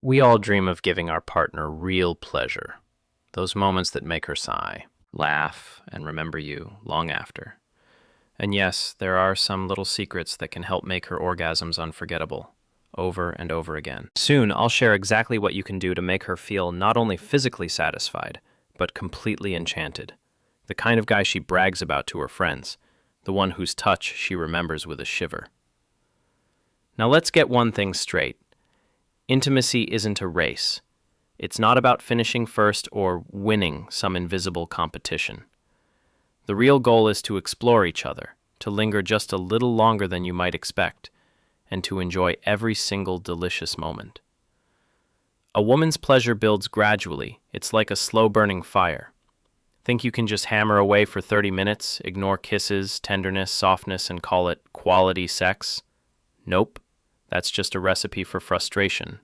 We all dream of giving our partner real pleasure, those moments that make her sigh, laugh, and remember you long after. And yes, there are some little secrets that can help make her orgasms unforgettable, over and over again. Soon, I'll share exactly what you can do to make her feel not only physically satisfied, but completely enchanted. The kind of guy she brags about to her friends, the one whose touch she remembers with a shiver. Now let's get one thing straight. Intimacy isn't a race. It's not about finishing first or winning some invisible competition. The real goal is to explore each other, to linger just a little longer than you might expect, and to enjoy every single delicious moment. A woman's pleasure builds gradually. It's like a slow-burning fire. Think you can just hammer away for 30 minutes, ignore kisses, tenderness, softness, and call it quality sex? Nope. That's just a recipe for frustration.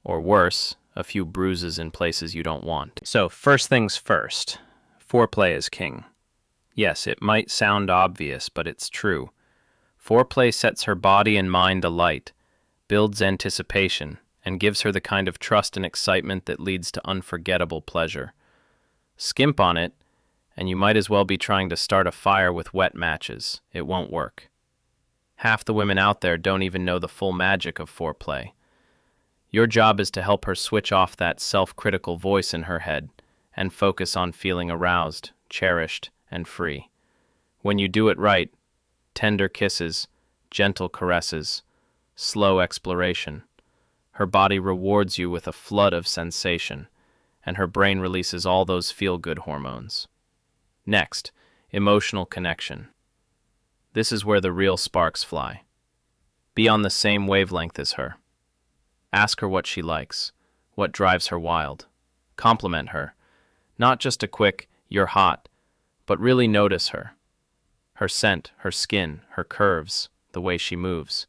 Or worse, a few bruises in places you don't want. So, first things first. Foreplay is king. Yes, it might sound obvious, but it's true. Foreplay sets her body and mind alight, builds anticipation, and gives her the kind of trust and excitement that leads to unforgettable pleasure. Skimp on it, and you might as well be trying to start a fire with wet matches. It won't work. Half the women out there don't even know the full magic of foreplay. Your job is to help her switch off that self-critical voice in her head and focus on feeling aroused, cherished, and free. When you do it right, tender kisses, gentle caresses, slow exploration, her body rewards you with a flood of sensation, and her brain releases all those feel-good hormones. Next, emotional connection. This is where the real sparks fly. Be on the same wavelength as her. Ask her what she likes, what drives her wild. Compliment her. Not just a quick, "you're hot," but really notice her. Her scent, her skin, her curves, the way she moves.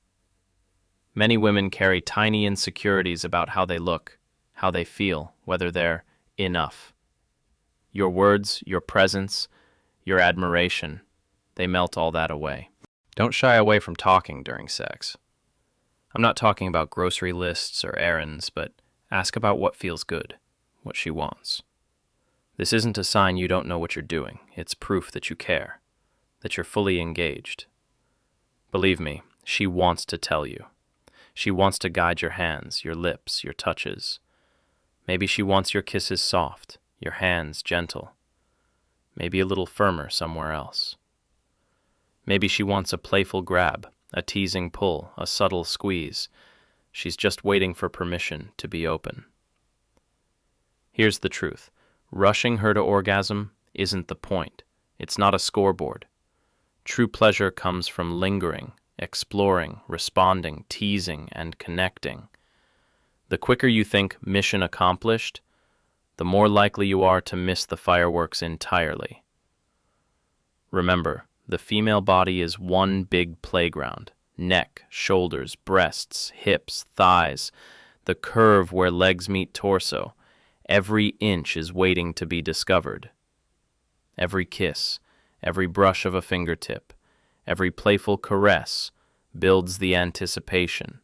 Many women carry tiny insecurities about how they look, how they feel, whether they're enough. Your words, your presence, your admiration, they melt all that away. Don't shy away from talking during sex. I'm not talking about grocery lists or errands, but ask about what feels good, what she wants. This isn't a sign you don't know what you're doing. It's proof that you care, that you're fully engaged. Believe me, she wants to tell you. She wants to guide your hands, your lips, your touches. Maybe she wants your kisses soft, your hands gentle. Maybe a little firmer somewhere else. Maybe she wants a playful grab, a teasing pull, a subtle squeeze. She's just waiting for permission to be open. Here's the truth. Rushing her to orgasm isn't the point. It's not a scoreboard. True pleasure comes from lingering, exploring, responding, teasing, and connecting. The quicker you think mission accomplished, the more likely you are to miss the fireworks entirely. Remember, the female body is one big playground. Neck, shoulders, breasts, hips, thighs, the curve where legs meet torso. Every inch is waiting to be discovered. Every kiss, every brush of a fingertip, every playful caress builds the anticipation,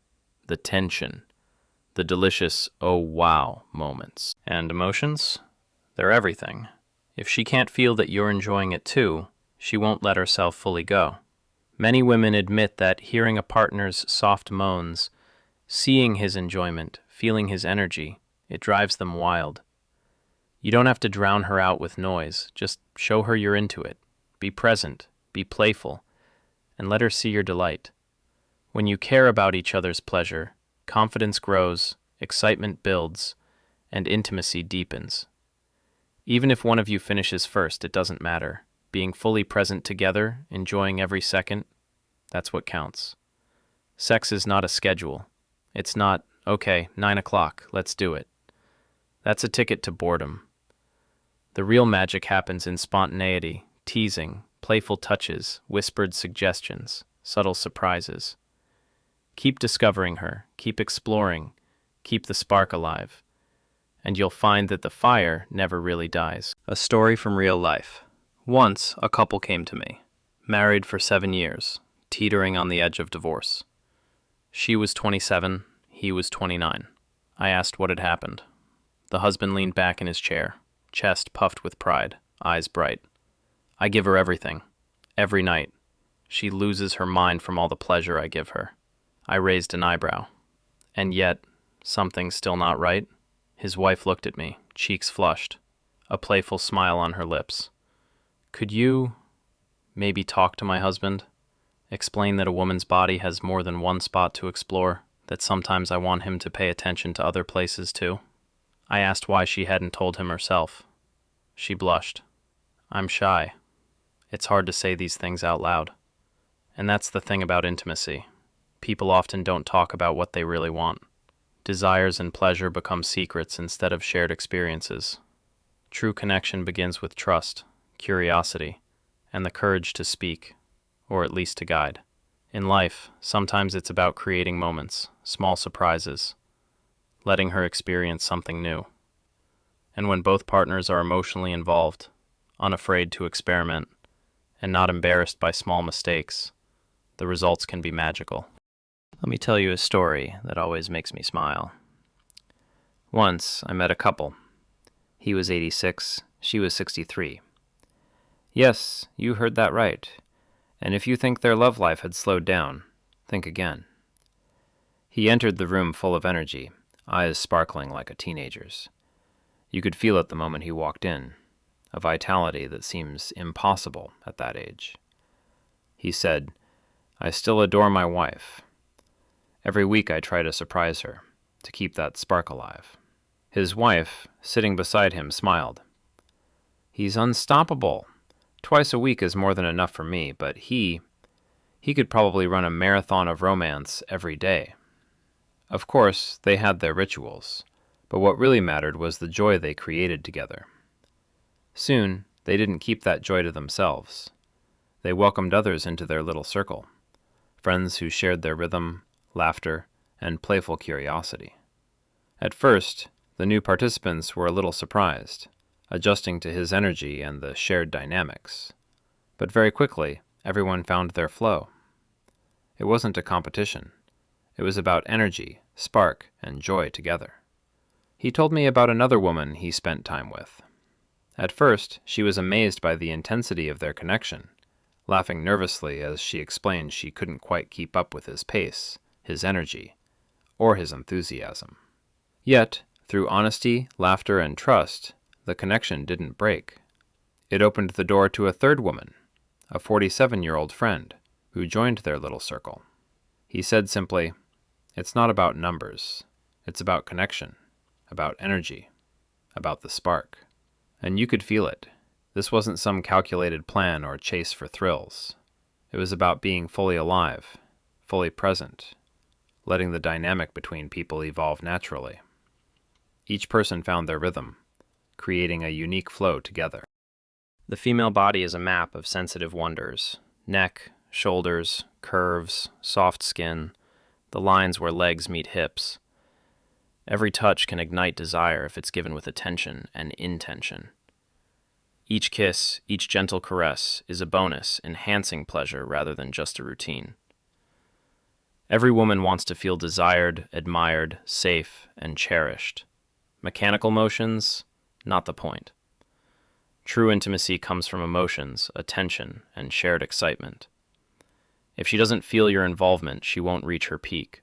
the tension, the delicious "oh wow" moments. And emotions? They're everything. If she can't feel that you're enjoying it too, she won't let herself fully go. Many women admit that hearing a partner's soft moans, seeing his enjoyment, feeling his energy, it drives them wild. You don't have to drown her out with noise. Just show her you're into it. Be present, be playful, and let her see your delight. When you care about each other's pleasure, confidence grows, excitement builds, and intimacy deepens. Even if one of you finishes first, it doesn't matter. Being fully present together, enjoying every second, that's what counts. Sex is not a schedule. It's not, okay, 9 o'clock, let's do it. That's a ticket to boredom. The real magic happens in spontaneity, teasing, playful touches, whispered suggestions, subtle surprises. Keep discovering her, keep exploring, keep the spark alive, and you'll find that the fire never really dies. A story from real life. Once, a couple came to me, married for 7 years, teetering on the edge of divorce. She was 27, he was 29. I asked what had happened. The husband leaned back in his chair, chest puffed with pride, eyes bright. I give her everything. Every night. She loses her mind from all the pleasure I give her. I raised an eyebrow. And yet, something's still not right. His wife looked at me, cheeks flushed, a playful smile on her lips. Could you maybe talk to my husband? Explain that a woman's body has more than one spot to explore, that sometimes I want him to pay attention to other places too? I asked why she hadn't told him herself. She blushed. I'm shy. It's hard to say these things out loud. And that's the thing about intimacy. People often don't talk about what they really want. Desires and pleasure become secrets instead of shared experiences. True connection begins with trust, curiosity, and the courage to speak, or at least to guide. In life, sometimes it's about creating moments, small surprises, letting her experience something new. And when both partners are emotionally involved, unafraid to experiment, and not embarrassed by small mistakes, the results can be magical. Let me tell you a story that always makes me smile. Once, I met a couple. He was 86, she was 63. Yes, you heard that right. And if you think their love life had slowed down, think again. He entered the room full of energy, eyes sparkling like a teenager's. You could feel it the moment he walked in, a vitality that seems impossible at that age. He said, I still adore my wife. Every week I try to surprise her, to keep that spark alive. His wife, sitting beside him, smiled. He's unstoppable. Twice a week is more than enough for me, but he could probably run a marathon of romance every day. Of course, they had their rituals, but what really mattered was the joy they created together. Soon, they didn't keep that joy to themselves. They welcomed others into their little circle, friends who shared their rhythm, laughter, and playful curiosity. At first, the new participants were a little surprised, adjusting to his energy and the shared dynamics. But very quickly, everyone found their flow. It wasn't a competition. It was about energy, spark, and joy together. He told me about another woman he spent time with. At first, she was amazed by the intensity of their connection, laughing nervously as she explained she couldn't quite keep up with his pace, his energy, or his enthusiasm. Yet, through honesty, laughter, and trust, the connection didn't break. It opened the door to a third woman, a 47-year-old friend, who joined their little circle. He said simply, it's not about numbers. It's about connection, about energy, about the spark. And you could feel it. This wasn't some calculated plan or chase for thrills. It was about being fully alive, fully present, letting the dynamic between people evolve naturally. Each person found their rhythm, creating a unique flow together. The female body is a map of sensitive wonders. Neck, shoulders, curves, soft skin, the lines where legs meet hips. Every touch can ignite desire if it's given with attention and intention. Each kiss, each gentle caress is a bonus, enhancing pleasure rather than just a routine. Every woman wants to feel desired, admired, safe, and cherished. Mechanical motions, not the point. True intimacy comes from emotions, attention, and shared excitement. If she doesn't feel your involvement, she won't reach her peak.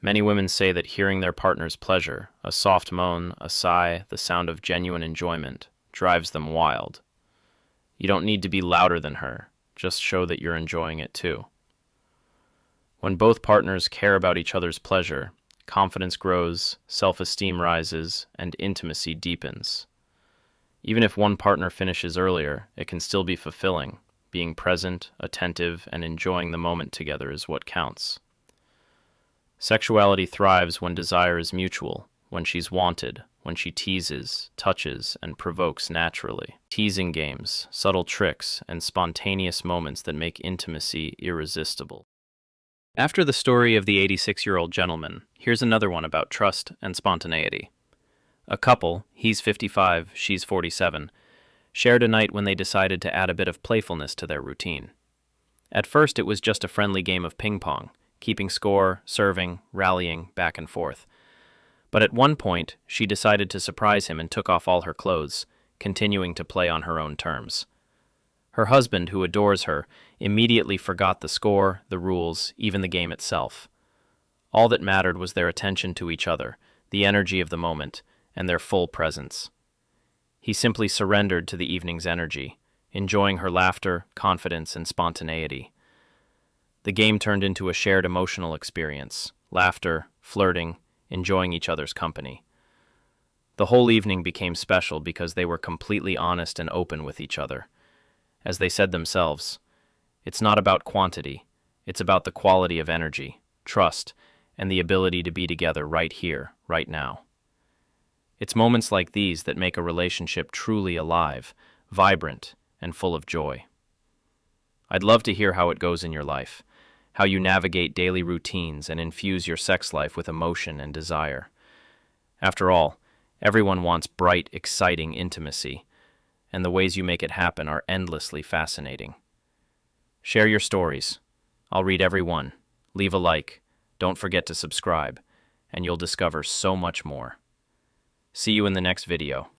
Many women say that hearing their partner's pleasure, a soft moan, a sigh, the sound of genuine enjoyment, drives them wild. You don't need to be louder than her, just show that you're enjoying it too. When both partners care about each other's pleasure, confidence grows, self-esteem rises, and intimacy deepens. Even if one partner finishes earlier, it can still be fulfilling. Being present, attentive, and enjoying the moment together is what counts. Sexuality thrives when desire is mutual, when she's wanted, when she teases, touches, and provokes naturally. Teasing games, subtle tricks, and spontaneous moments that make intimacy irresistible. After the story of the 86-year-old gentleman, here's another one about trust and spontaneity. A couple, he's 55, she's 47, shared a night when they decided to add a bit of playfulness to their routine. At first, it was just a friendly game of ping pong, keeping score, serving, rallying, back and forth. But at one point, she decided to surprise him and took off all her clothes, continuing to play on her own terms. Her husband, who adores her, immediately forgot the score, the rules, even the game itself. All that mattered was their attention to each other, the energy of the moment, and their full presence. He simply surrendered to the evening's energy, enjoying her laughter, confidence, and spontaneity. The game turned into a shared emotional experience, laughter, flirting, enjoying each other's company. The whole evening became special because they were completely honest and open with each other. As they said themselves, it's not about quantity, it's about the quality of energy, trust, and the ability to be together right here, right now. It's moments like these that make a relationship truly alive, vibrant, and full of joy. I'd love to hear how it goes in your life, how you navigate daily routines and infuse your sex life with emotion and desire. After all, everyone wants bright, exciting intimacy, and the ways you make it happen are endlessly fascinating. Share your stories. I'll read every one. Leave a like. Don't forget to subscribe, and you'll discover so much more. See you in the next video.